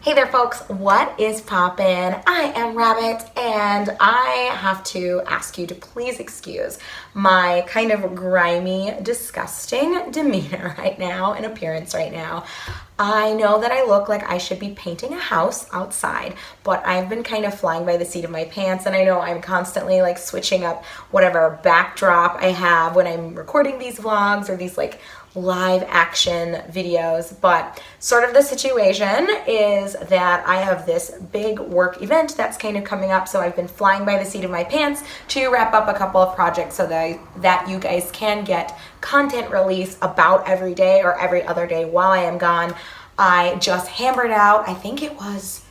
Hey there folks, what is poppin'? I am Rabbit and I have to ask you to please excuse my kind of grimy, disgusting demeanor right now and appearance right now. I know that I look like I should be painting a house outside, but I've been kind of flying by the seat of my pants, and I know I'm constantly like switching up whatever backdrop I have when I'm recording these vlogs or these like live action videos. But sort of the situation is that I have this big work event that's kind of coming up, so I've been flying by the seat of my pants to wrap up a couple of projects so that you guys can get content release about every day or every other day while I am gone. I just hammered out, I think it was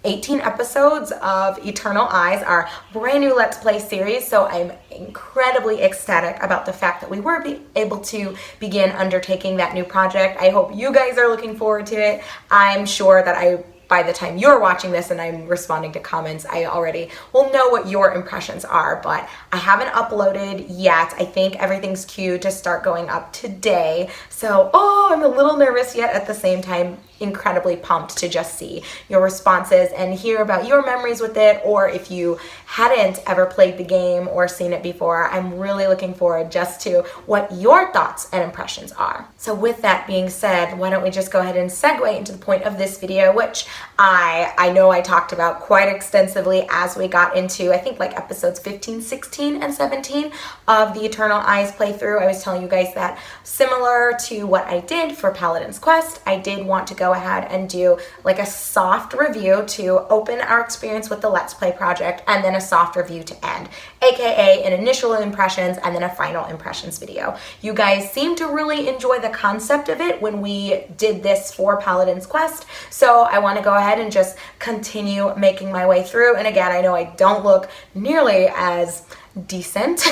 18 episodes of Eternal Eyes, our brand new Let's Play series. So I'm incredibly ecstatic about the fact that we were able to begin undertaking that new project. I hope you guys are looking forward to it. I'm sure that by the time you're watching this and I'm responding to comments, I already will know what your impressions are, but I haven't uploaded yet. I think everything's queued to start going up today. So, I'm a little nervous yet at the same time incredibly pumped to just see your responses and hear about your memories with it, or if you hadn't ever played the game or seen it before, I'm really looking forward just to what your thoughts and impressions are. So with that being said, why don't we just go ahead and segue into the point of this video, which I know I talked about quite extensively as we got into, I think, like episodes 15, 16, and 17 of the Eternal Eyes playthrough. I was telling you guys that similar to what I did for Paladin's Quest, I did want to go ahead and do like a soft review to open our experience with the Let's Play project, and then a soft review to end, aka an initial impressions and then a final impressions video. You guys seem to really enjoy the concept of it when we did this for Paladin's Quest, so I want to go ahead and just continue making my way through. And again, I know I don't look nearly as decent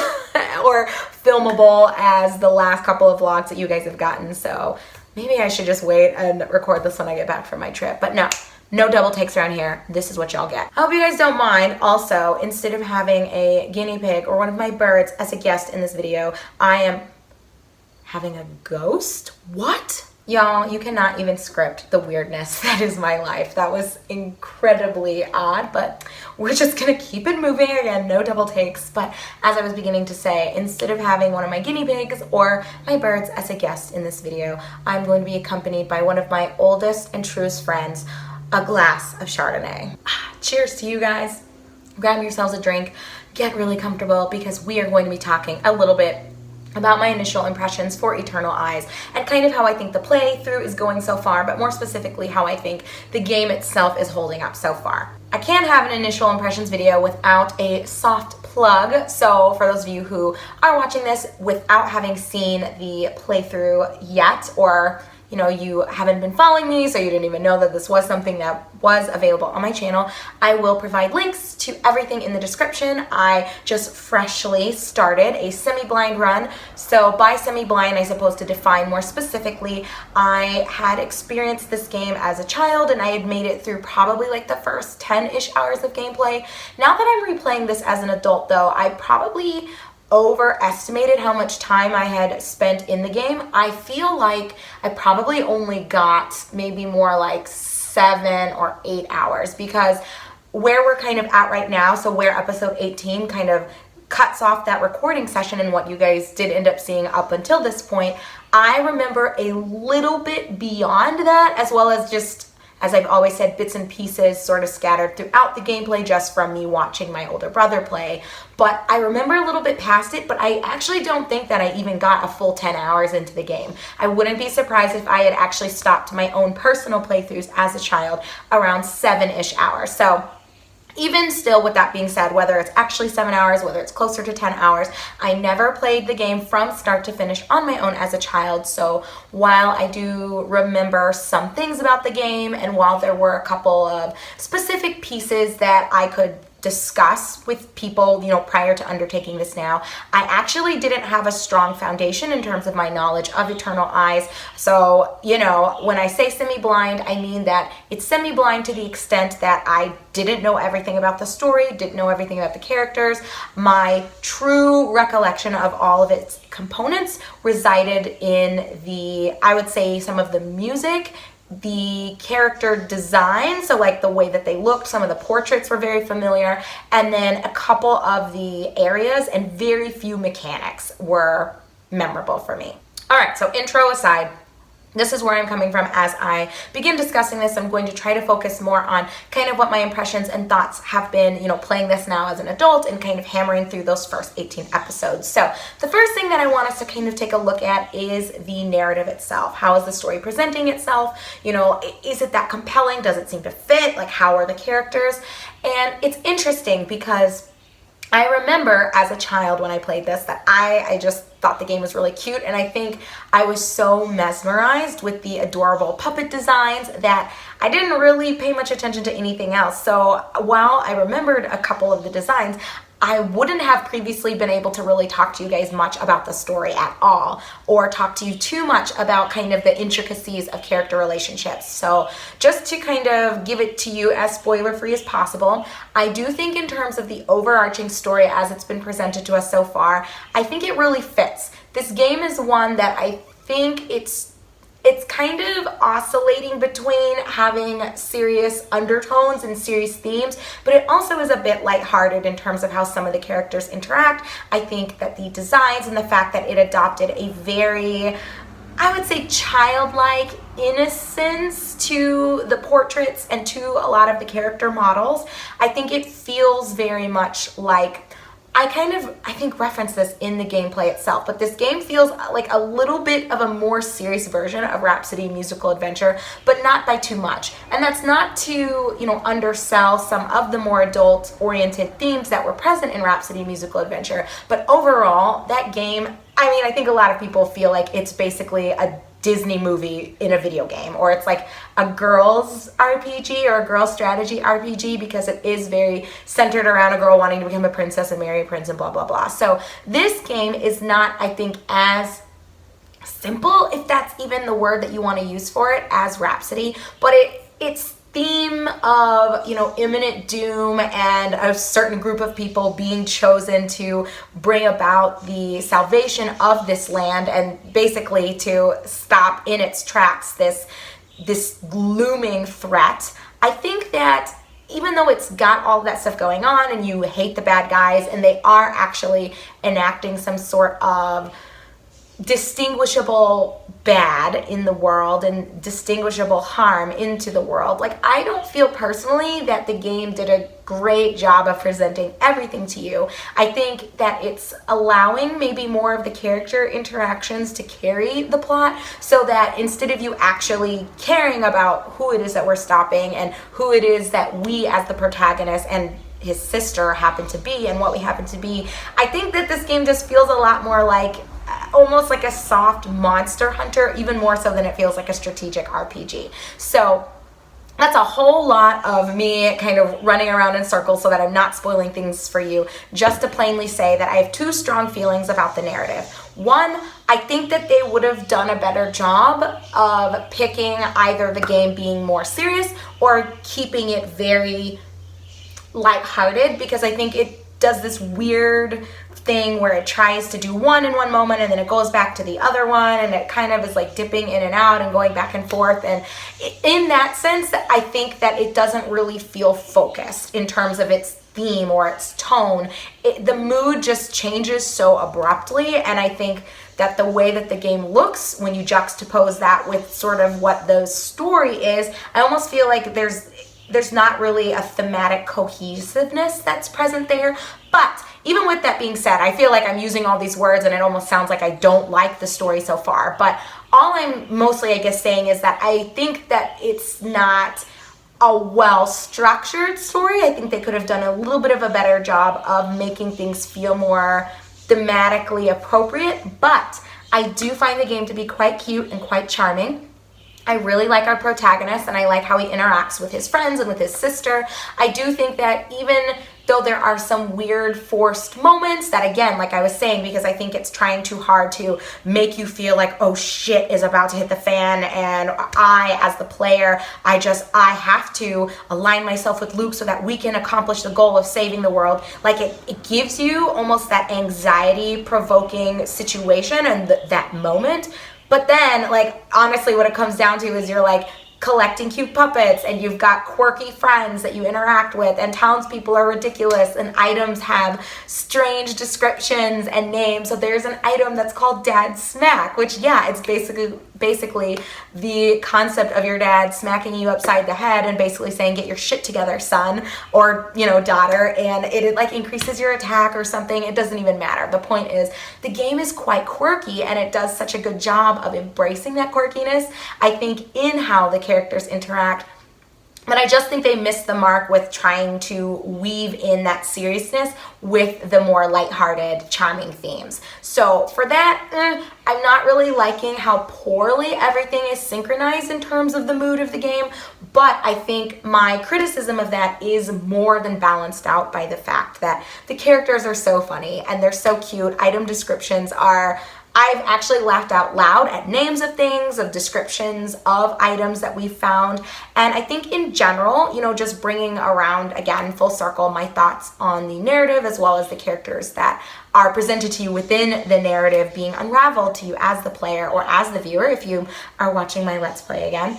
or filmable as the last couple of vlogs that you guys have gotten, so maybe I should just wait and record this when I get back from my trip. But no double takes around here. This is what y'all get. I hope you guys don't mind. Also, instead of having a guinea pig or one of my birds as a guest in this video, I am having a ghost? What? Y'all, you cannot even script the weirdness that is my life. That was incredibly odd, but we're just gonna keep it moving. Again, no double takes. But as I was beginning to say, instead of having one of my guinea pigs or my birds as a guest in this video, I'm going to be accompanied by one of my oldest and truest friends, a glass of Chardonnay. Cheers to you guys. Grab yourselves a drink, get really comfortable, because we are going to be talking a little bit about my initial impressions for Eternal Eyes and kind of how I think the playthrough is going so far, but more specifically how I think the game itself is holding up so far. I can't have an initial impressions video without a soft plug, so for those of you who are watching this without having seen the playthrough yet, or you haven't been following me, so you didn't even know that this was something that was available on my channel, I will provide links to everything in the description. I just freshly started a semi-blind run. So by semi-blind, I suppose to define more specifically, I had experienced this game as a child and I had made it through probably like the first 10-ish hours of gameplay. Now that I'm replaying this as an adult though, I probably overestimated how much time I had spent in the game. I feel like I probably only got maybe more like 7 or 8 hours, because where we're kind of at right now, so where episode 18 kind of cuts off that recording session and what you guys did end up seeing up until this point, I remember a little bit beyond that, as well as just, as I've always said, bits and pieces sort of scattered throughout the gameplay just from me watching my older brother play. But I remember a little bit past it, but I actually don't think that I even got a full 10 hours into the game. I wouldn't be surprised if I had actually stopped my own personal playthroughs as a child around 7-ish hours. So even still, with that being said, whether it's actually 7 hours, whether it's closer to 10 hours, I never played the game from start to finish on my own as a child. So while I do remember some things about the game, and while there were a couple of specific pieces that I could discuss with people, prior to undertaking this now, I actually didn't have a strong foundation in terms of my knowledge of Eternal Eyes. So, when I say semi-blind, I mean that it's semi-blind to the extent that I didn't know everything about the story, didn't know everything about the characters. My true recollection of all of its components resided in I would say, some of the music the character design, so like the way that they looked, some of the portraits were very familiar, and then a couple of the areas and very few mechanics were memorable for me. All right, so intro aside, this is where I'm coming from as I begin discussing this. I'm going to try to focus more on kind of what my impressions and thoughts have been, playing this now as an adult and kind of hammering through those first 18 episodes. So the first thing that I want us to kind of take a look at is the narrative itself. How is the story presenting itself? Is it that compelling? Does it seem to fit? Like, how are the characters? And it's interesting because I remember as a child when I played this that I just thought the game was really cute, and I think I was so mesmerized with the adorable puppet designs that I didn't really pay much attention to anything else. So while I remembered a couple of the designs, I wouldn't have previously been able to really talk to you guys much about the story at all, or talk to you too much about kind of the intricacies of character relationships. So just to kind of give it to you as spoiler-free as possible, I do think in terms of the overarching story as it's been presented to us so far, I think it really fits. This game is one that I think it's kind of oscillating between having serious undertones and serious themes, but it also is a bit lighthearted in terms of how some of the characters interact. I think that the designs and the fact that it adopted a very, I would say, childlike innocence to the portraits and to a lot of the character models, I think it feels very much like, I think reference this in the gameplay itself, but this game feels like a little bit of a more serious version of Rhapsody Musical Adventure, but not by too much. And that's not to, undersell some of the more adult-oriented themes that were present in Rhapsody Musical Adventure, but overall, that game, I think a lot of people feel like it's basically a Disney movie in a video game, or it's like a girl's RPG or a girl's strategy RPG, because it is very centered around a girl wanting to become a princess and marry a prince and blah blah blah. So this game is not, I think, as simple, if that's even the word that you want to use for it, as Rhapsody, but it's theme of imminent doom and a certain group of people being chosen to bring about the salvation of this land and basically to stop in its tracks this looming threat. I think that even though it's got all that stuff going on and you hate the bad guys and they are actually enacting some sort of distinguishable bad in the world and distinguishable harm into the world, like, I don't feel personally that the game did a great job of presenting everything to you. I think that it's allowing maybe more of the character interactions to carry the plot, so that instead of you actually caring about who it is that we're stopping and who it is that we as the protagonist and his sister happen to be and what we happen to be, I think that this game just feels a lot more like almost like a soft Monster Hunter, even more so than it feels like a strategic RPG. So that's a whole lot of me kind of running around in circles so that I'm not spoiling things for you, just to plainly say that I have two strong feelings about the narrative. One, I think that they would have done a better job of picking either the game being more serious or keeping it very lighthearted, because I think it does this weird thing where it tries to do one in one moment and then it goes back to the other one, and it kind of is like dipping in and out and going back and forth, and in that sense I think that it doesn't really feel focused in terms of its theme or its tone. The mood just changes so abruptly, and I think that the way that the game looks when you juxtapose that with sort of what the story is, I almost feel like there's not really a thematic cohesiveness that's present there. But even with that being said, I feel like I'm using all these words and it almost sounds like I don't like the story so far. But all I'm mostly, I guess, saying is that I think that it's not a well-structured story. I think they could have done a little bit of a better job of making things feel more thematically appropriate. But I do find the game to be quite cute and quite charming. I really like our protagonist, and I like how he interacts with his friends and with his sister. I do think that even though there are some weird forced moments that, again, like I was saying, because I think it's trying too hard to make you feel like, oh shit is about to hit the fan, and I, as the player, I have to align myself with Luke so that we can accomplish the goal of saving the world. Like, it gives you almost that anxiety-provoking situation and that moment. But then, like, honestly, what it comes down to is you're like, collecting cute puppets, and you've got quirky friends that you interact with, and townspeople are ridiculous, and items have strange descriptions and names. So there's an item that's called Dad Smack, which, yeah, it's basically the concept of your dad smacking you upside the head and basically saying, get your shit together, son, or, you know, daughter, and it like increases your attack or something. It doesn't even matter. The point is, the game is quite quirky, and it does such a good job of embracing that quirkiness, I think, in how the characters interact. But I just think they missed the mark with trying to weave in that seriousness with the more lighthearted, charming themes. So for that, I'm not really liking how poorly everything is synchronized in terms of the mood of the game, but I think my criticism of that is more than balanced out by the fact that the characters are so funny and they're so cute. Item descriptions are... I've actually laughed out loud at names of things, of descriptions of items that we found. And I think in general, you know, just bringing around, again, full circle, my thoughts on the narrative as well as the characters that are presented to you within the narrative being unraveled to you as the player or as the viewer if you are watching my Let's Play again.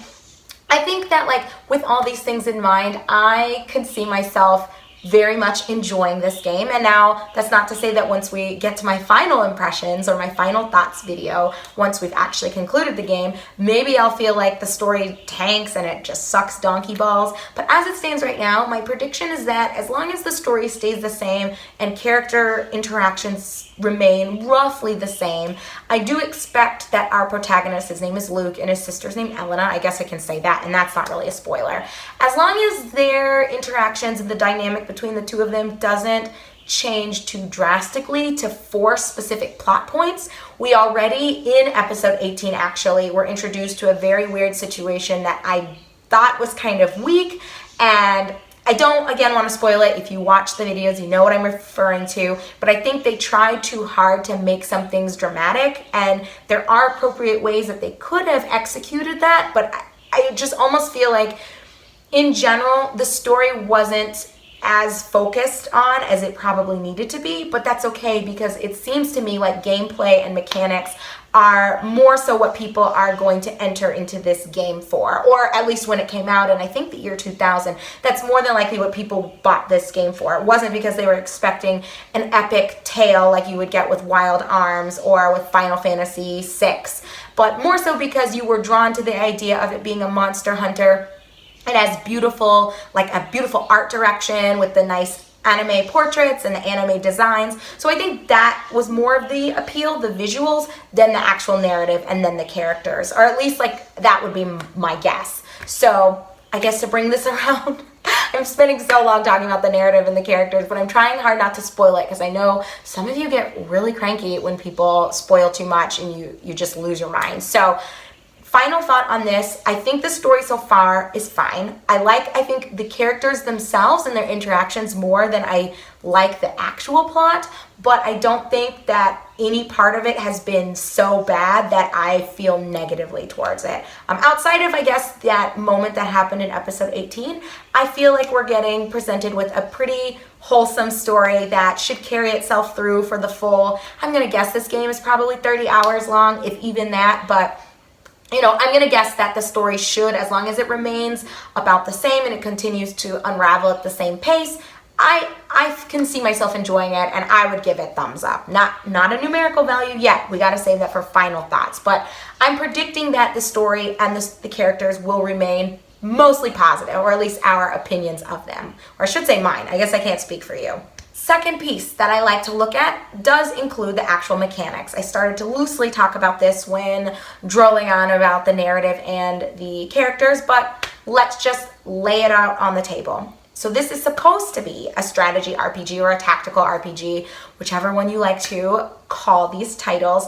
I think that, like, with all these things in mind, I could see myself very much enjoying this game. And now that's not to say that once we get to my final impressions or my final thoughts video, once we've actually concluded the game, maybe I'll feel like the story tanks and it just sucks donkey balls. But as it stands right now, my prediction is that as long as the story stays the same and character interactions remain roughly the same, I do expect that our protagonist, his name is Luke and his sister's name Elena, I guess I can say that, and that's not really a spoiler. As long as their interactions and the dynamic between the two of them doesn't change too drastically to force specific plot points. We already, in episode 18 actually, were introduced to a very weird situation that I thought was kind of weak, and I don't, again, want to spoil it. If you watch the videos, you know what I'm referring to, but I think they tried too hard to make some things dramatic, and there are appropriate ways that they could have executed that, but I just almost feel like, in general, the story wasn't as focused on as it probably needed to be, but that's okay because it seems to me like gameplay and mechanics are more so what people are going to enter into this game for, or at least when it came out, and I think the year 2000, that's more than likely what people bought this game for. It wasn't because they were expecting an epic tale like you would get with Wild Arms or with Final Fantasy VI, but more so because you were drawn to the idea of it being a monster hunter. It has beautiful, like a beautiful art direction with the nice anime portraits and the anime designs. So I think that was more of the appeal, the visuals, than the actual narrative and then the characters, or at least like that would be my guess. So I guess to bring this around, I'm spending so long talking about the narrative and the characters, but I'm trying hard not to spoil it because I know some of you get really cranky when people spoil too much and you just lose your mind. So final thought on this, I think the story so far is fine. I think the characters themselves and their interactions more than I like the actual plot, but I don't think that any part of it has been so bad that I feel negatively towards it. Outside of, I guess, that moment that happened in episode 18, I feel like we're getting presented with a pretty wholesome story that should carry itself through for the full, I'm gonna guess this game is probably 30 hours long, if even that, but you know, I'm going to guess that the story should, as long as it remains about the same and it continues to unravel at the same pace, I can see myself enjoying it, and I would give it thumbs up. Not a numerical value yet. We got to save that for final thoughts. But I'm predicting that the story and the characters will remain mostly positive, or at least our opinions of them. Or I should say mine. I guess I can't speak for you. Second piece that I like to look at does include the actual mechanics. I started to loosely talk about this when drolling on about the narrative and the characters, but let's just lay it out on the table. So this is supposed to be a strategy RPG or a tactical RPG, whichever one you like to call these titles.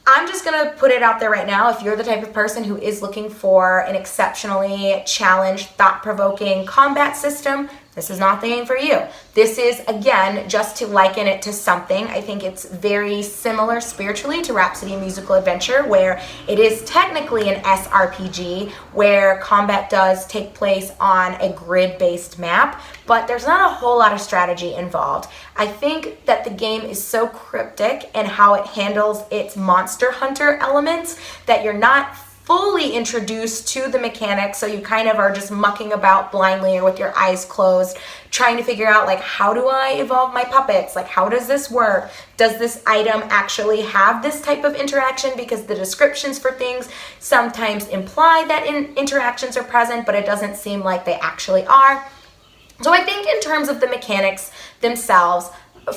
I'm just going to put it out there right now. If you're the type of person who is looking for an exceptionally challenged, thought-provoking combat system, this is not the game for you. This is, again, just to liken it to something. I think it's very similar spiritually to Rhapsody Musical Adventure, where it is technically an SRPG, where combat does take place on a grid-based map, but there's not a whole lot of strategy involved. I think that the game is so cryptic in how it handles its monster hunter elements that you're not fully introduced to the mechanics, so you kind of are just mucking about blindly or with your eyes closed, trying to figure out like, how do I evolve my puppets? Like, how does this work? Does this item actually have this type of interaction? Because the descriptions for things sometimes imply that interactions are present, but it doesn't seem like they actually are. So I think in terms of the mechanics themselves,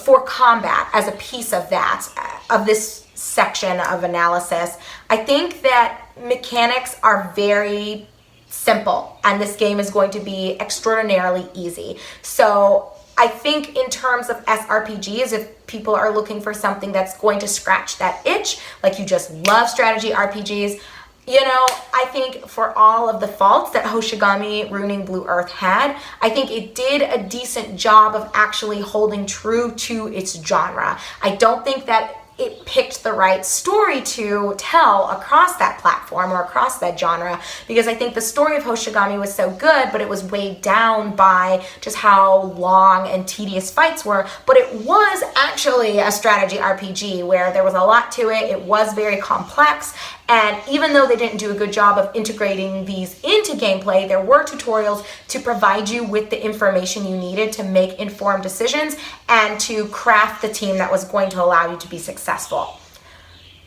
for combat as a piece of that, of this section of analysis, I think that mechanics are very simple and this game is going to be extraordinarily easy. So I think in terms of SRPGs, if people are looking for something that's going to scratch that itch, like you just love strategy RPGs, you know, I think for all of the faults that Hoshigami Ruining Blue Earth had, I think it did a decent job of actually holding true to its genre. I don't think that it picked the right story to tell across that platform or across that genre, because I think the story of Hoshigami was so good, but it was weighed down by just how long and tedious fights were. But it was actually a strategy RPG where there was a lot to it. It was very complex. And even though they didn't do a good job of integrating these into gameplay, there were tutorials to provide you with the information you needed to make informed decisions and to craft the team that was going to allow you to be successful.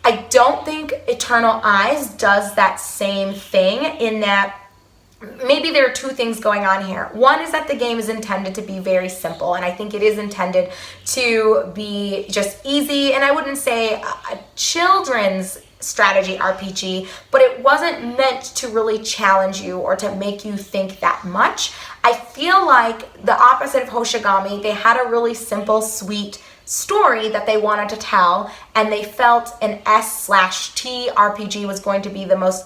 I don't think Eternal Eyes does that same thing, in that maybe there are two things going on here. One is that the game is intended to be very simple, and I think it is intended to be just easy, and I wouldn't say a children's strategy RPG, but it wasn't meant to really challenge you or to make you think that much. I feel like the opposite of Hoshigami, they had a really simple, sweet story that they wanted to tell, and they felt an S/T RPG was going to be the most,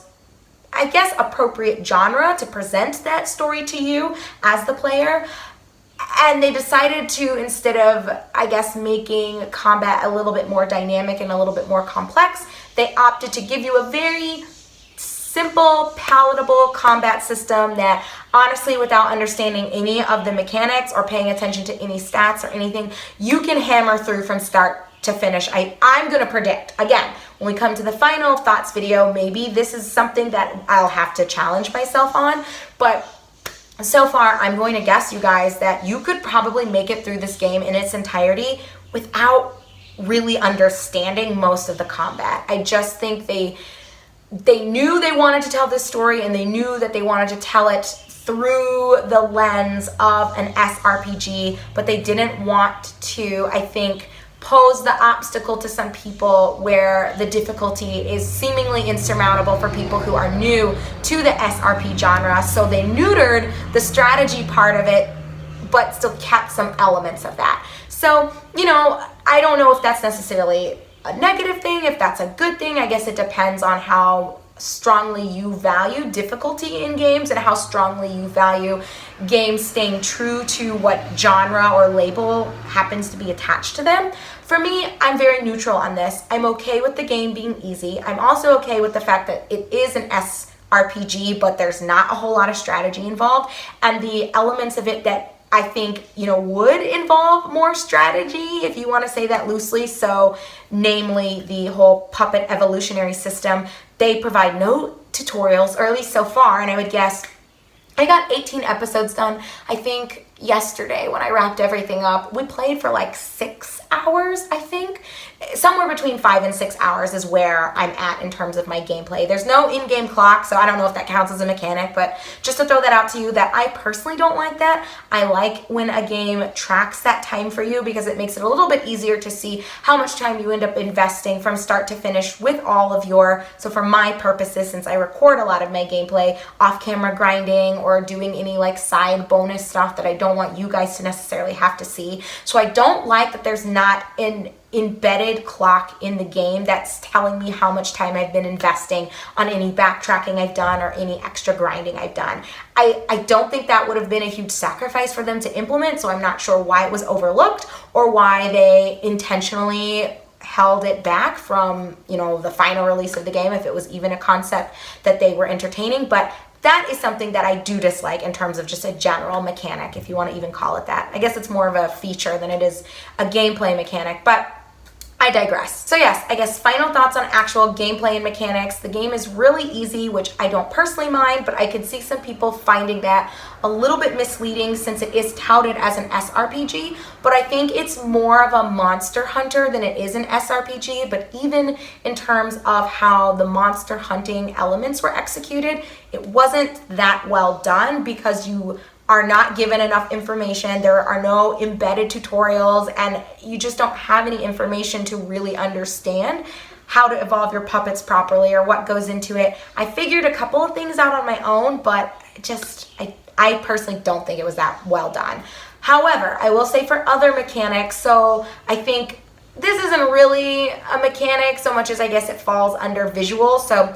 I guess, appropriate genre to present that story to you as the player. And they decided to, instead of, I guess, making combat a little bit more dynamic and a little bit more complex, they opted to give you a very simple, palatable combat system that, honestly, without understanding any of the mechanics or paying attention to any stats or anything, you can hammer through from start to finish. I'm going to predict, again, when we come to the final thoughts video, maybe this is something that I'll have to challenge myself on, but so far, I'm going to guess, you guys, that you could probably make it through this game in its entirety without really understanding most of the combat. I just think they knew they wanted to tell this story, and they knew that they wanted to tell it through the lens of an SRPG, but they didn't want to, I think, pose the obstacle to some people where the difficulty is seemingly insurmountable for people who are new to the SRP genre. So they neutered the strategy part of it, but still kept some elements of that. So, you know, I don't know if that's necessarily a negative thing, if that's a good thing. I guess it depends on how strongly you value difficulty in games and how strongly you value games staying true to what genre or label happens to be attached to them. For me, I'm very neutral on this. I'm okay with the game being easy. I'm also okay with the fact that it is an SRPG, but there's not a whole lot of strategy involved, and the elements of it that I think, you know, would involve more strategy, if you want to say that loosely. So, namely the whole puppet evolutionary system. They provide no tutorials, or at least so far, and I would guess I got 18 episodes done, I think, yesterday when I wrapped everything up. We played for like 6 hours, I think. Somewhere between 5 and 6 hours is where I'm at in terms of my gameplay. There's no in-game clock, so I don't know if that counts as a mechanic, but just to throw that out to you, that I personally don't like that. I like when a game tracks that time for you, because it makes it a little bit easier to see how much time you end up investing from start to finish with all of your, so for my purposes, since I record a lot of my gameplay, off-camera grinding or doing any like side bonus stuff that I don't want you guys to necessarily have to see. So I don't like that there's not an embedded clock in the game that's telling me how much time I've been investing on any backtracking I've done or any extra grinding I've done. I don't think that would have been a huge sacrifice for them to implement, so I'm not sure why it was overlooked or why they intentionally held it back from, you know, the final release of the game, if it was even a concept that they were entertaining. But that is something that I do dislike in terms of just a general mechanic, if you want to even call it that. I guess it's more of a feature than it is a gameplay mechanic. But I digress. So yes, I guess final thoughts on actual gameplay and mechanics. The game is really easy, which I don't personally mind, but I could see some people finding that a little bit misleading since it is touted as an SRPG, but I think it's more of a Monster Hunter than it is an SRPG. But even in terms of how the monster hunting elements were executed, it wasn't that well done because you are not given enough information. There are no embedded tutorials, and you just don't have any information to really understand how to evolve your puppets properly or what goes into it. I figured a couple of things out on my own, but I personally don't think it was that well done. However, I will say for other mechanics, so I think this isn't really a mechanic so much as I guess it falls under visual. So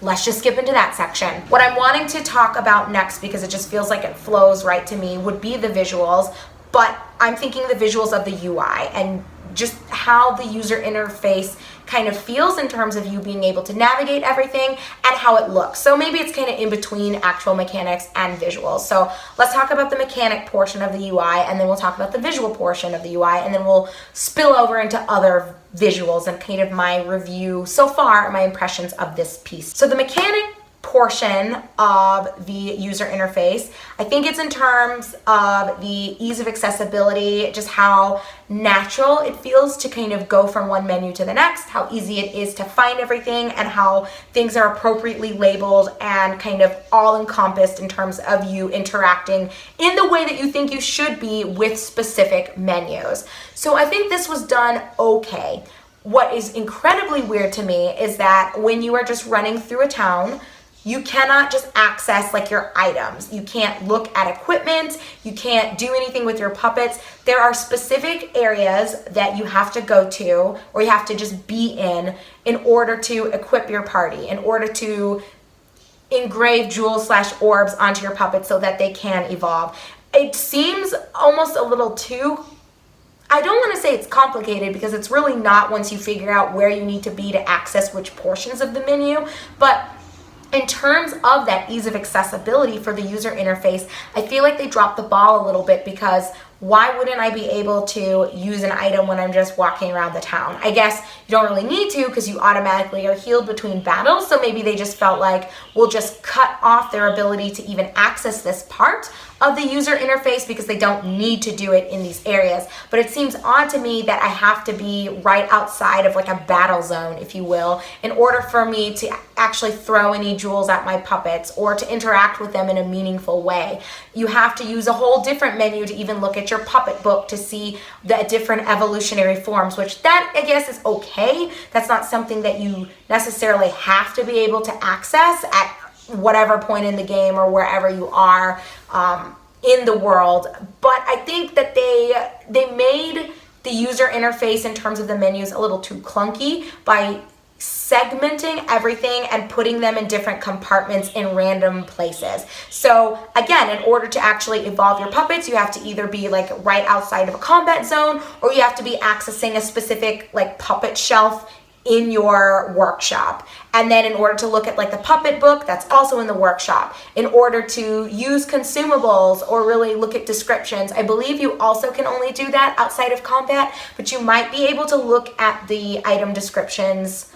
let's just skip into that section. What I'm wanting to talk about next, because it just feels like it flows right to me, would be the visuals, but I'm thinking the visuals of the UI and just how the user interface kind of feels in terms of you being able to navigate everything and how it looks. So maybe it's kind of in between actual mechanics and visuals. So let's talk about the mechanic portion of the UI, and then we'll talk about the visual portion of the UI, and then we'll spill over into other visuals and kind of my review so far, my impressions of this piece. So the mechanic portion of the user interface, I think it's in terms of the ease of accessibility, just how natural it feels to kind of go from one menu to the next, how easy it is to find everything, and how things are appropriately labeled and kind of all encompassed in terms of you interacting in the way that you think you should be with specific menus. So I think this was done okay. What is incredibly weird to me is that when you are just running through a town, you cannot just access like your items. You can't look at equipment. You can't do anything with your puppets. There are specific areas that you have to go to, or you have to just be in order to equip your party, in order to engrave jewels / orbs onto your puppets so that they can evolve. It seems almost a little too, I don't want to say it's complicated, because it's really not once you figure out where you need to be to access which portions of the menu, but in terms of that ease of accessibility for the user interface, I feel like they dropped the ball a little bit, because why wouldn't I be able to use an item when I'm just walking around the town? I guess you don't really need to, because you automatically are healed between battles, so maybe they just felt like we'll just cut off their ability to even access this part of the user interface because they don't need to do it in these areas. But it seems odd to me that I have to be right outside of like a battle zone, if you will, in order for me to actually throw any jewels at my puppets or to interact with them in a meaningful way. You have to use a whole different menu to even look at your puppet book to see the different evolutionary forms, which that I guess is okay. That's not something that you necessarily have to be able to access at whatever point in the game or wherever you are in the world. But I think that they made the user interface in terms of the menus a little too clunky by segmenting everything and putting them in different compartments in random places. So again, in order to actually evolve your puppets, you have to either be like right outside of a combat zone, or you have to be accessing a specific like puppet shelf in your workshop. And then in order to look at like the puppet book, that's also in the workshop. In order to use consumables or really look at descriptions, I believe you also can only do that outside of combat, but you might be able to look at the item descriptions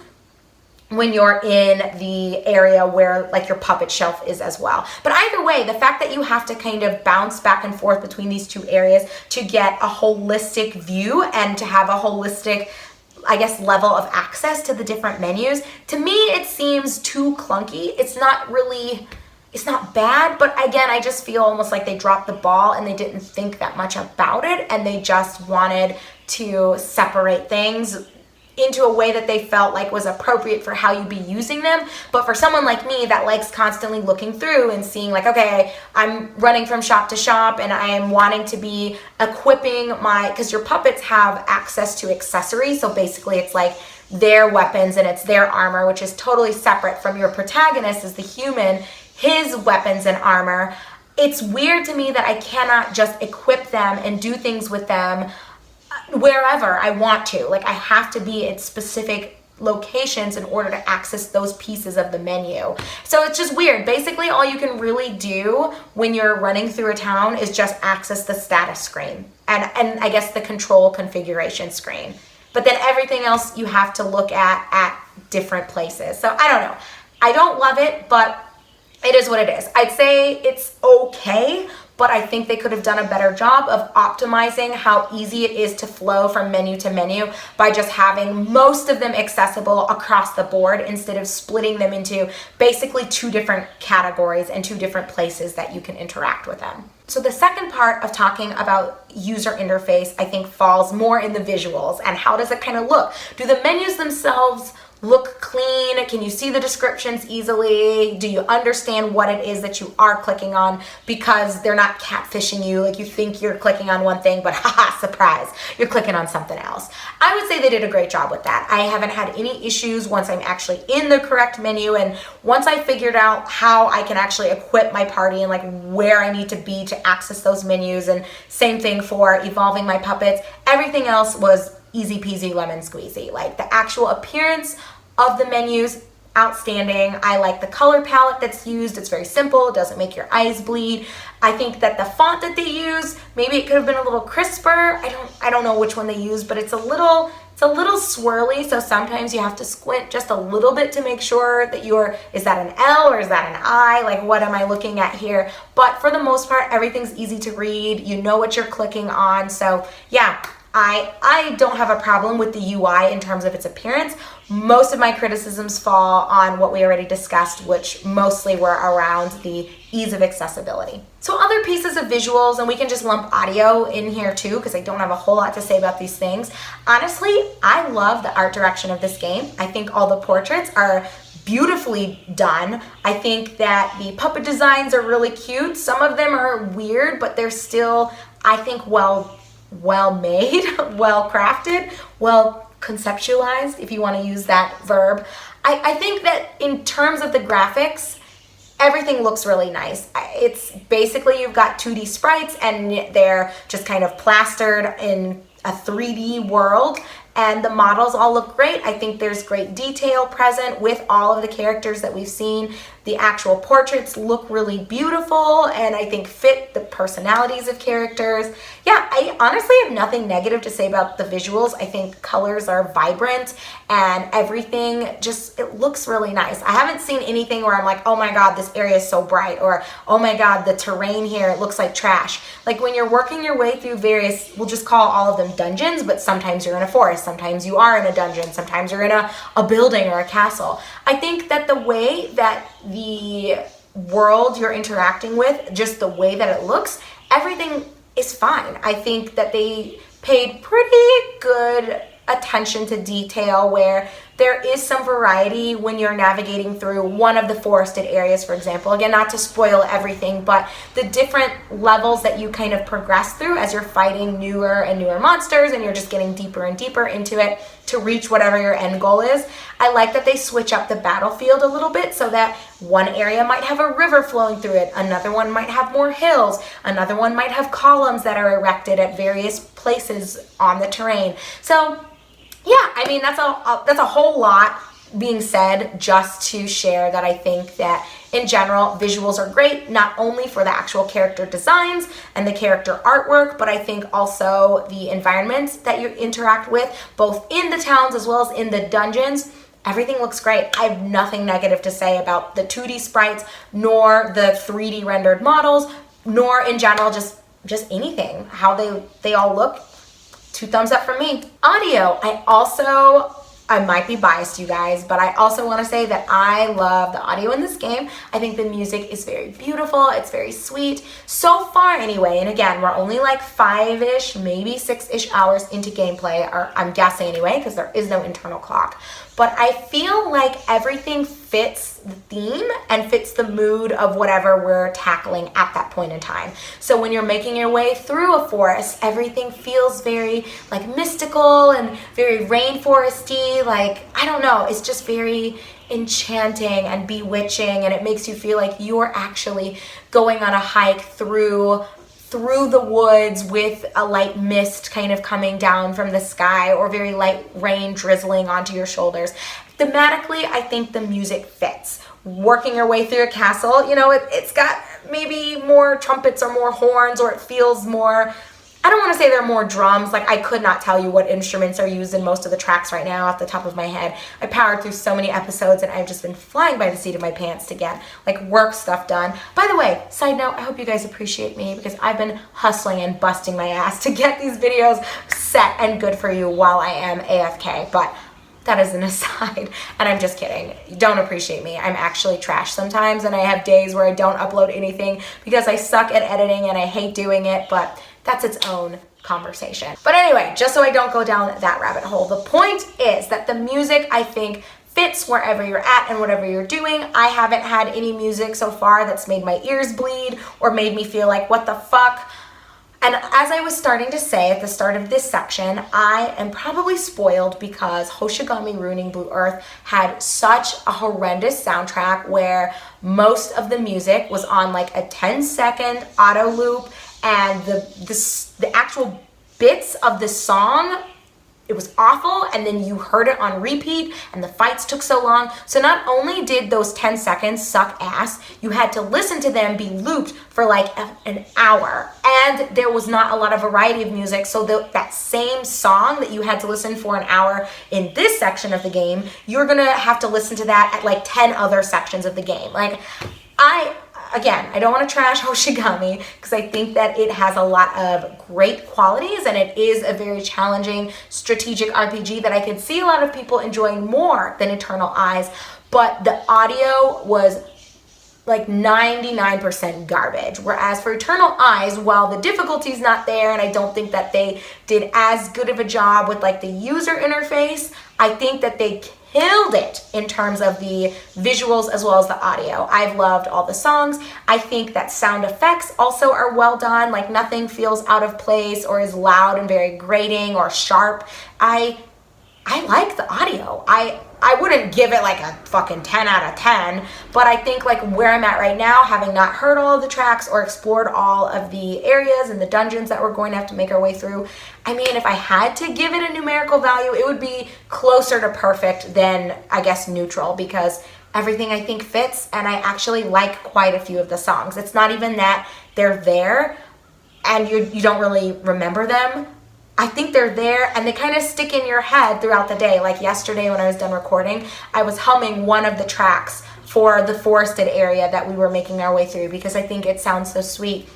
when you're in the area where like your puppet shelf is as well. But either way, the fact that you have to kind of bounce back and forth between these two areas to get a holistic view and to have a holistic, I guess, level of access to the different menus, to me it seems too clunky. It's not bad, but again, I just feel almost like they dropped the ball and they didn't think that much about it, and they just wanted to separate things into a way that they felt like was appropriate for how you'd be using them. But for someone like me that likes constantly looking through and seeing like, okay, I'm running from shop to shop and I am wanting to be equipping because your puppets have access to accessories. So basically it's like their weapons and it's their armor, which is totally separate from your protagonist as the human, his weapons and armor. It's weird to me that I cannot just equip them and do things with them wherever I want to. Like I have to be at specific locations in order to access those pieces of the menu. So it's just weird. Basically, all you can really do when you're running through a town is just access the status screen and I guess the control configuration screen. but then everything else you have to look at different places. So I don't know. I don't love it, but it is what it is. I'd say it's okay, but I think they could have done a better job of optimizing how easy it is to flow from menu to menu by just having most of them accessible across the board instead of splitting them into basically 2 different categories and 2 different places that you can interact with them. So the second part of talking about user interface, I think, falls more in the visuals and how does it kind of look? Do the menus themselves look clean? Can you see the descriptions easily? Do you understand what it is that you are clicking on because they're not catfishing you? Like you think you're clicking on one thing, but haha, surprise, you're clicking on something else. I would say they did a great job with that. I haven't had any issues once I'm actually in the correct menu, and once I figured out how I can actually equip my party and like where I need to be to access those menus, and same thing for evolving my puppets, everything else was easy peasy lemon squeezy. Like the actual appearance of the menus, outstanding. I like the color palette that's used. It's very simple. It doesn't make your eyes bleed. I think that the font that they use, maybe it could have been a little crisper. I don't know which one they used, but it's a little swirly, so sometimes you have to squint just a little bit to make sure that is that an L or is that an I? Like, what am I looking at here? But for the most part, everything's easy to read. You know what you're clicking on. So yeah, I don't have a problem with the UI in terms of its appearance. Most of my criticisms fall on what we already discussed, which mostly were around the ease of accessibility. So other pieces of visuals, and we can just lump audio in here too, because I don't have a whole lot to say about these things. Honestly, I love the art direction of this game. I think all the portraits are beautifully done. I think that the puppet designs are really cute. Some of them are weird, but they're still, I think, well made, well crafted, well conceptualized, if you want to use that verb. I think that in terms of the graphics, everything looks really nice. It's basically, you've got 2D sprites and they're just kind of plastered in a 3D world, and the models all look great. I think there's great detail present with all of the characters that we've seen. The actual portraits look really beautiful and I think fit the personalities of characters. Yeah, I honestly have nothing negative to say about the visuals. I think colors are vibrant and everything just, it looks really nice. I haven't seen anything where I'm like, oh my God, this area is so bright, or oh my God, the terrain here, it looks like trash. Like when you're working your way through various, we'll just call all of them dungeons, but sometimes you're in a forest, sometimes you are in a dungeon, sometimes you're in a building or a castle. I think that the way that the world you're interacting with, just the way that it looks, everything is fine. I think that they paid pretty good attention to detail where there is some variety when you're navigating through one of the forested areas, for example. Again, not to spoil everything, but the different levels that you kind of progress through as you're fighting newer and newer monsters and you're just getting deeper and deeper into it to reach whatever your end goal is. I like that they switch up the battlefield a little bit so that one area might have a river flowing through it, another one might have more hills, another one might have columns that are erected at various places on the terrain. So yeah, I mean, that's a whole lot being said just to share that I think that in general, visuals are great, not only for the actual character designs and the character artwork, but I think also the environments that you interact with, both in the towns as well as in the dungeons. Everything looks great. I have nothing negative to say about the 2D sprites, nor the 3D rendered models, nor in general just anything. How they all look. 2 thumbs up from me. Audio, I might be biased, you guys, but I also want to say that I love the audio in this game. I think the music is very beautiful. It's very sweet. So far anyway, and again, we're only like 5-ish, maybe 6-ish hours into gameplay, or I'm guessing anyway, because there is no internal clock. But I feel like everything fits the theme and fits the mood of whatever we're tackling at that point in time. So when you're making your way through a forest, everything feels very like mystical and very rainforesty. Like, I don't know, it's just very enchanting and bewitching, and it makes you feel like you're actually going on a hike through the woods with a light mist kind of coming down from the sky, or very light rain drizzling onto your shoulders. Thematically, I think the music fits. Working your way through a castle, you know, it's got maybe more trumpets or more horns, or it feels more I don't want to say there are more drums. Like, I could not tell you what instruments are used in most of the tracks right now off the top of my head. I powered through so many episodes and I've just been flying by the seat of my pants to get like work stuff done. By the way, side note, I hope you guys appreciate me because I've been hustling and busting my ass to get these videos set and good for you while I am AFK. But that is an aside, and I'm just kidding. Don't appreciate me. I'm actually trash sometimes, and I have days where I don't upload anything because I suck at editing and I hate doing it, but that's its own conversation. But anyway, just so I don't go down that rabbit hole, the point is that the music, I think, fits wherever you're at and whatever you're doing. I haven't had any music so far that's made my ears bleed or made me feel like, what the fuck? And as I was starting to say at the start of this section, I am probably spoiled because Hoshigami Ruining Blue Earth had such a horrendous soundtrack where most of the music was on like a 10-second auto loop, and the actual bits of the song, it was awful, and then you heard it on repeat, and the fights took so long. So not only did those 10 seconds suck ass, you had to listen to them be looped for like an hour, and there was not a lot of variety of music, so that same song that you had to listen for an hour in this section of the game, you're gonna have to listen to that at like 10 other sections of the game. Like, Again, I don't want to trash Hoshigami because I think that it has a lot of great qualities and it is a very challenging strategic RPG that I could see a lot of people enjoying more than Eternal Eyes, but the audio was like 99% garbage. Whereas for Eternal Eyes, while the difficulty's not there and I don't think that they did as good of a job with like the user interface, I think that they killed it in terms of the visuals as well as the audio. I've loved all the songs. I think that sound effects also are well done. Like, nothing feels out of place or is loud and very grating or sharp. I like the audio. I wouldn't give it like a fucking 10 out of 10, but I think like where I'm at right now, having not heard all of the tracks or explored all of the areas and the dungeons that we're going to have to make our way through, I mean, if I had to give it a numerical value, it would be closer to perfect than, I guess, neutral, because everything I think fits, and I actually like quite a few of the songs. It's not even that they're there and you don't really remember them. I think they're there and they kind of stick in your head throughout the day. Like yesterday when I was done recording, I was humming one of the tracks for the forested area that we were making our way through because I think it sounds so sweet.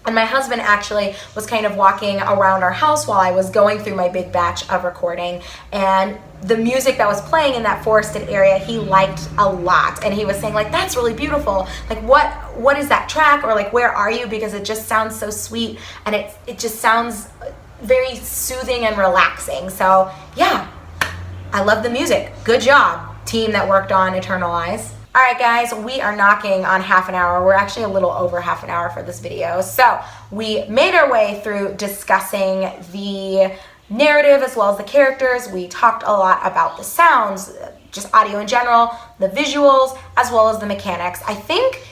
And my husband actually was kind of walking around our house while I was going through my big batch of recording, and the music that was playing in that forested area he liked a lot, and he was saying like, that's really beautiful, like what is that track, or like, where are you, because it just sounds so sweet and it just sounds very soothing and relaxing. So yeah, I love the music. Good job, team that worked on Eternal Eyes. All right, guys, we are knocking on half an hour. We're actually a little over half an hour for this video. So we made our way through discussing the narrative as well as the characters. We talked a lot about the sounds, just audio in general, the visuals, as well as the mechanics. I think,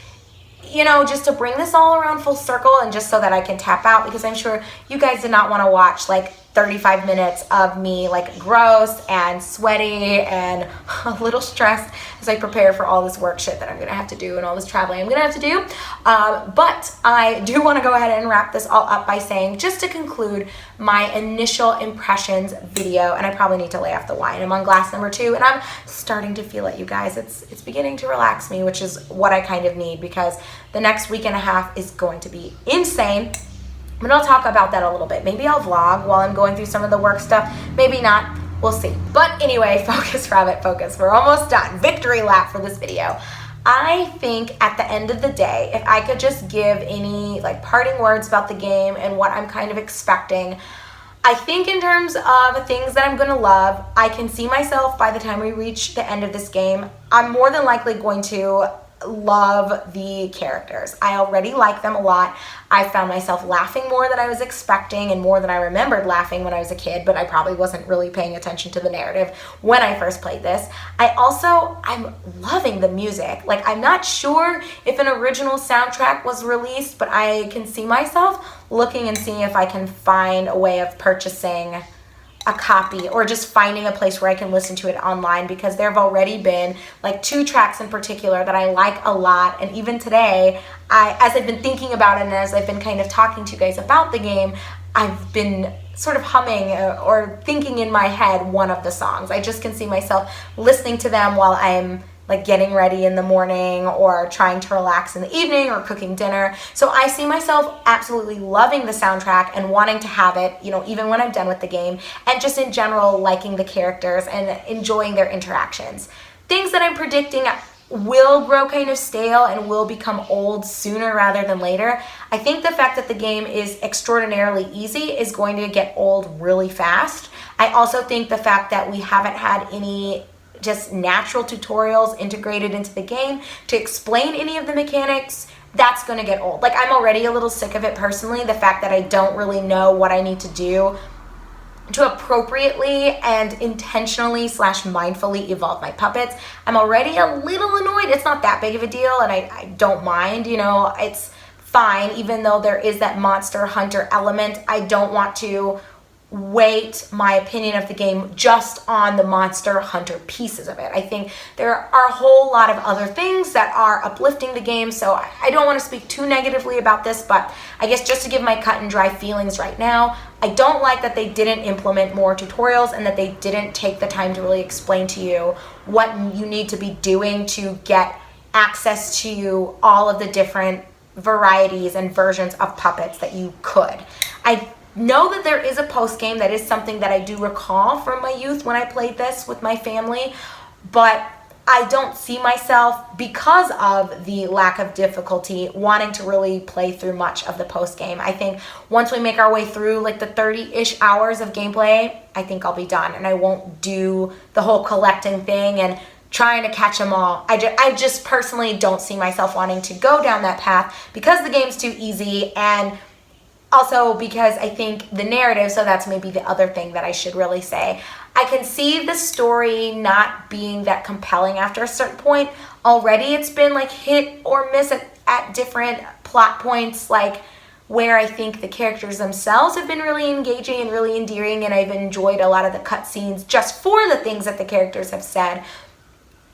you know, just to bring this all around full circle and just so that I can tap out, because I'm sure you guys did not want to watch like 35 minutes of me like gross and sweaty and a little stressed as I prepare for all this work shit that I'm gonna have to do and all this traveling I'm gonna have to do. But I do want to go ahead and wrap this all up by saying, just to conclude my initial impressions video, and I probably need to lay off the wine. I'm on glass number 2 and I'm starting to feel it, you guys. It's beginning to relax me, which is what I kind of need, because the next week and a half is going to be insane. But I'll talk about that a little bit. Maybe I'll vlog while I'm going through some of the work stuff. Maybe not. We'll see. But anyway, focus, rabbit, focus. We're almost done. Victory lap for this video. I think at the end of the day, if I could just give any like parting words about the game and what I'm kind of expecting, I think in terms of things that I'm going to love, I can see myself by the time we reach the end of this game, I'm more than likely going to love the characters. I already like them a lot. I found myself laughing more than I was expecting and more than I remembered laughing when I was a kid, but I probably wasn't really paying attention to the narrative when I first played this. I'm loving the music. Like, I'm not sure if an original soundtrack was released, but I can see myself looking and seeing if I can find a way of purchasing a copy or just finding a place where I can listen to it online, because there have already been like 2 tracks in particular that I like a lot. And even today, as I've been thinking about it and as I've been kind of talking to you guys about the game, I've been sort of humming or thinking in my head one of the songs. I just can see myself listening to them while I'm like getting ready in the morning or trying to relax in the evening or cooking dinner. So I see myself absolutely loving the soundtrack and wanting to have it, you know, even when I'm done with the game, and just in general liking the characters and enjoying their interactions. Things that I'm predicting will grow kind of stale and will become old sooner rather than later. I think the fact that the game is extraordinarily easy is going to get old really fast. I also think the fact that we haven't had any just natural tutorials integrated into the game to explain any of the mechanics, that's going to get old. Like, I'm already a little sick of it personally, the fact that I don't really know what I need to do to appropriately and intentionally / mindfully evolve my puppets. I'm already a little annoyed. It's not that big of a deal, and I don't mind, you know, it's fine. Even though there is that monster hunter element, I don't want to weight my opinion of the game just on the monster hunter pieces of it. I think there are a whole lot of other things that are uplifting the game, so I don't want to speak too negatively about this, but I guess just to give my cut and dry feelings right now, I don't like that they didn't implement more tutorials and that they didn't take the time to really explain to you what you need to be doing to get access to all of the different varieties and versions of puppets that you could. I know that there is a post game. That is something that I do recall from my youth when I played this with my family, but I don't see myself, because of the lack of difficulty, wanting to really play through much of the post game. I think once we make our way through like the 30-ish hours of gameplay, I think I'll be done, and I won't do the whole collecting thing and trying to catch them all. I just personally don't see myself wanting to go down that path, because the game's too easy, and also because I think the narrative, so that's maybe the other thing that I should really say, I can see the story not being that compelling after a certain point. Already it's been like hit or miss at different plot points, like where I think the characters themselves have been really engaging and really endearing, and I've enjoyed a lot of the cutscenes just for the things that the characters have said.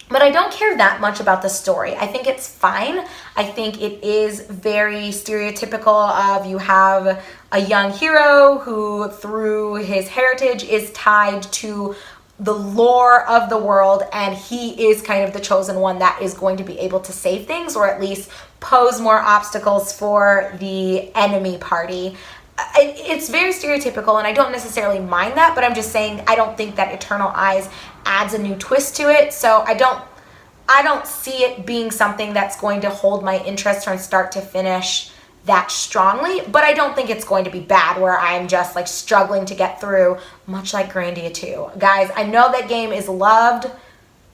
But I don't care that much about the story. I think it's fine. I think it is very stereotypical of, you have a young hero who through his heritage is tied to the lore of the world, and he is kind of the chosen one that is going to be able to save things, or at least pose more obstacles for the enemy party. It's very stereotypical, and I don't necessarily mind that, but I'm just saying I don't think that Eternal Eyes adds a new twist to it, so I don't see it being something that's going to hold my interest from start to finish that strongly, but I don't think it's going to be bad where I'm just like struggling to get through, much like Grandia 2. Guys, I know that game is loved,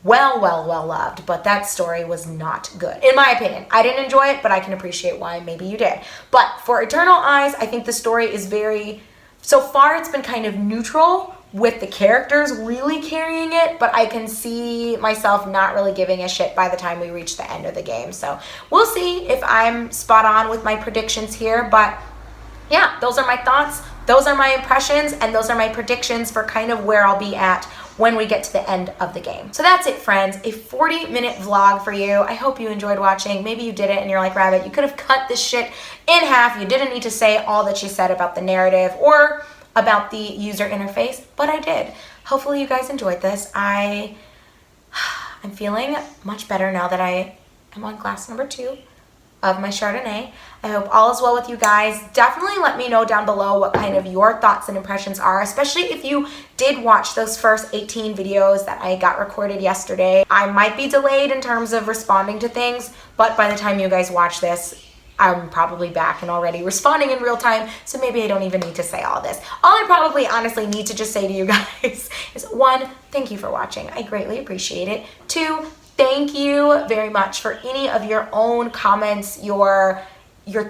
well loved, but that story was not good, in my opinion. I didn't enjoy it, but I can appreciate why maybe you did. But for Eternal Eyes, I think the story is so far it's been kind of neutral, with the characters really carrying it, but I can see myself not really giving a shit by the time we reach the end of the game. So we'll see if I'm spot on with my predictions here, but yeah, those are my thoughts, those are my impressions, and those are my predictions for kind of where I'll be at when we get to the end of the game. So that's it, friends, a 40-minute vlog for you. I hope you enjoyed watching. Maybe you didn't and you're like, Rabbit, you could have cut this shit in half. You didn't need to say all that you said about the narrative or about the user interface, but I did. Hopefully you guys enjoyed this. I'm feeling much better now that I am on glass number 2 of my Chardonnay. I hope all is well with you guys. Definitely let me know down below what kind of your thoughts and impressions are, especially if you did watch those first 18 videos that I got recorded yesterday. I might be delayed in terms of responding to things, but by the time you guys watch this, I'm probably back and already responding in real time, so maybe I don't even need to say all this. All I probably honestly need to just say to you guys is 1, thank you for watching. I greatly appreciate it. 2, thank you very much for any of your own comments, your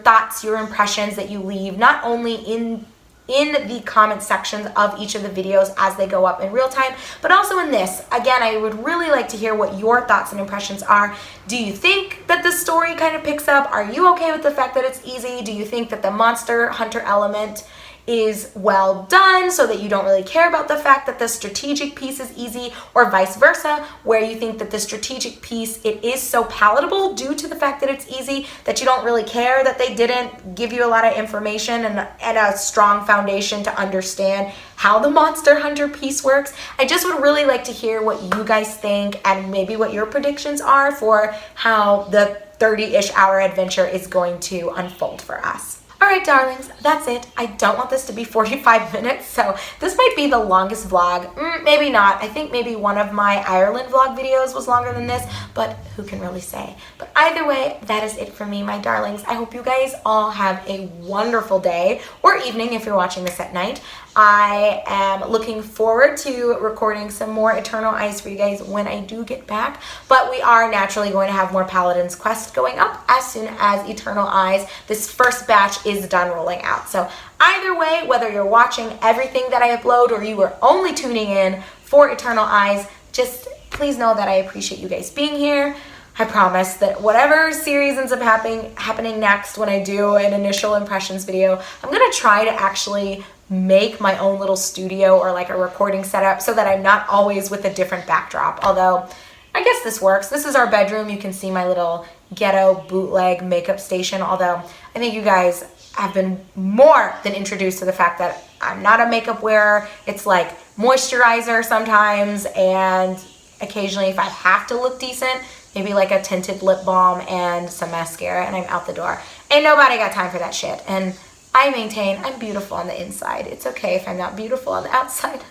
thoughts, your impressions that you leave, not only in the comment sections of each of the videos as they go up in real time, but also in this. Again, I would really like to hear what your thoughts and impressions are. Do you think that the story kind of picks up? Are you okay with the fact that it's easy? Do you think that the monster hunter element is well done so that you don't really care about the fact that the strategic piece is easy, or vice versa, where you think that the strategic piece, it is so palatable due to the fact that it's easy that you don't really care that they didn't give you a lot of information and a strong foundation to understand how the Monster Hunter piece works. I just would really like to hear what you guys think and maybe what your predictions are for how the 30-ish hour adventure is going to unfold for us. All right, darlings, that's it. I don't want this to be 45 minutes, so this might be the longest vlog. Maybe not. I think maybe one of my Ireland vlog videos was longer than this, but who can really say? But either way, that is it for me, my darlings. I hope you guys all have a wonderful day or evening if you're watching this at night. I am looking forward to recording some more Eternal Eyes for you guys when I do get back, but we are naturally going to have more Paladin's Quest going up as soon as Eternal Eyes, this first batch, is done rolling out. So either way, whether you're watching everything that I upload or you are only tuning in for Eternal Eyes, just please know that I appreciate you guys being here. I promise that whatever series ends up happening next when I do an initial impressions video, I'm going to try to actually make my own little studio or like a recording setup so that I'm not always with a different backdrop. Although, I guess this works. This is our bedroom. You can see my little ghetto bootleg makeup station. Although, I think you guys have been more than introduced to the fact that I'm not a makeup wearer. It's like moisturizer sometimes, and occasionally if I have to look decent, maybe like a tinted lip balm and some mascara, and I'm out the door. Ain't nobody got time for that shit. And I maintain I'm beautiful on the inside. It's okay if I'm not beautiful on the outside.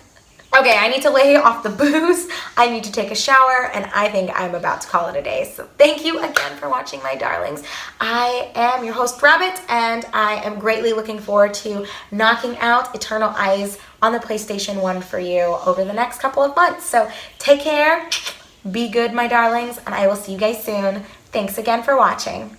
Okay, I need to lay off the booze. I need to take a shower, and I think I'm about to call it a day. So thank you again for watching, my darlings. I am your host, Rabbit, and I am greatly looking forward to knocking out Eternal Eyes on the PlayStation 1 for you over the next couple of months. So take care, be good, my darlings, and I will see you guys soon. Thanks again for watching.